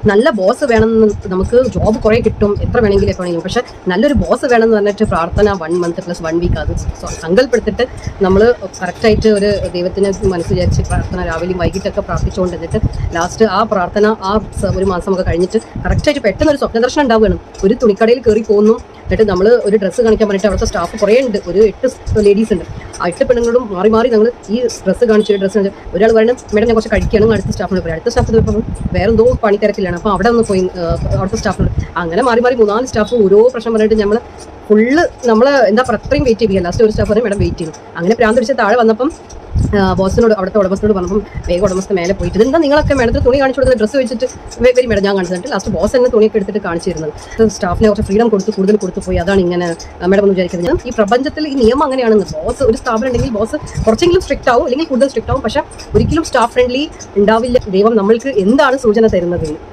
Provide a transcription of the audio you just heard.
നല്ല ബോസ് വേണമെന്ന് നമുക്ക് ജോബ് കുറേ കിട്ടും, എത്ര വേണമെങ്കിലും എപ്പോൾ വേണമെങ്കിലും. പക്ഷെ നല്ലൊരു ബോസ് വേണമെന്ന് പറഞ്ഞിട്ട് പ്രാർത്ഥന 1 മന്ത് + 1 വീക്ക് അത് സങ്കല്പെടുത്തിട്ട് നമ്മൾ കറക്റ്റായിട്ട് ഒരു ദൈവത്തിന് മനസ്സ് വിചാരിച്ച് പ്രാർത്ഥന രാവിലെയും വൈകിട്ടൊക്കെ പ്രാർത്ഥിച്ചുകൊണ്ട് എന്നിട്ട് ലാസ്റ്റ് ആ പ്രാർത്ഥന ഒരു മാസമൊക്കെ കഴിഞ്ഞിട്ട് കറക്റ്റായിട്ട് പെട്ടെന്ന് ഒരു സ്വപ്നദർശനം ഉണ്ടാവുകയാണ്. ഒരു തുണിക്കടയിൽ കയറി പോകുന്നു, എന്നിട്ട് നമ്മൾ ഒരു ഡ്രസ്സ് കാണിക്കാൻ പറഞ്ഞിട്ട് അവിടുത്തെ സ്റ്റാഫ് കുറേ ഉണ്ട്, ഒരു 8 ലേഡീസ് ഉണ്ട്. ആ 8 പെണ്ണുങ്ങളോടും മാറി മാറി ഞങ്ങൾ ഈ ഡ്രസ്സ് കാണിച്ചു ഒരാൾ പറയണം മേഡം ഞാൻ കുറച്ച് കഴിക്കുകയാണെങ്കിൽ അടുത്ത സ്റ്റാഫിനോട് പറയും, അടുത്ത സ്റ്റാഫ് ഇപ്പം വേറെ എന്തോ പണി തിരക്കിലാണ്, അപ്പോൾ അവിടെ ഒന്ന് പോയി അവിടുത്തെ സ്റ്റാഫിനോട് അങ്ങനെ മാറി മാറി 3-4 സ്റ്റാഫ് ഓരോ പ്രശ്നം പറഞ്ഞിട്ട് നമ്മൾ എന്താ പറയുക അത്രയും വെയിറ്റ് ചെയ്യുക. ലാസ്റ്റ് ഒരു സ്റ്റാഫ് പറയും മേഡം വെയിറ്റ് ചെയ്യും. അങ്ങനെ പ്രാന്തിടിച്ച് താഴെ വന്നപ്പം ബോസിനോട് അവിടുത്തെ ഉടമസ്ഥനോട് പറഞ്ഞപ്പം വേഗം ഉടമസ്ഥ മേലെ പോയിട്ട് എന്താ നിങ്ങളൊക്കെ മേഡത്തിന് തുണി കാണിച്ചു കൊടുത്ത് ഡ്രസ്സ് വെച്ചിട്ട് വരി മേഡം ഞാൻ കാണിച്ചിട്ട് ലാസ്റ്റ് ബോസ് തന്നെ തുണിയൊക്കെ എടുത്തിട്ട് കാണിച്ചു തരുന്നത്. സ്റ്റാഫിനെ കുറച്ച് ഫ്രീഡം കൂടുതൽ കൊടുത്തു പോയി. അതാണ് ഇങ്ങനെ മേഡം എന്ന് വിചാരിക്കുന്നത്. ഈ പ്രപഞ്ചത്തിൽ ഈ നിയമം അങ്ങനെയാണെന്ന്. ബോസ് ഒരു സ്ഥാപനം ഉണ്ടെങ്കിൽ ബോസ് കുറച്ചെങ്കിലും സ്ട്രിക്റ്റ് ആവും, അല്ലെങ്കിൽ കൂടുതൽ സ്ട്രിക്റ്റ് ആവും, പക്ഷെ ഒരിക്കലും സ്റ്റാഫ് ഫ്രണ്ട്ലി ഉണ്ടാവില്ല. ദൈവം നമ്മൾക്ക് എന്താണ് സൂചന തരുന്നത്.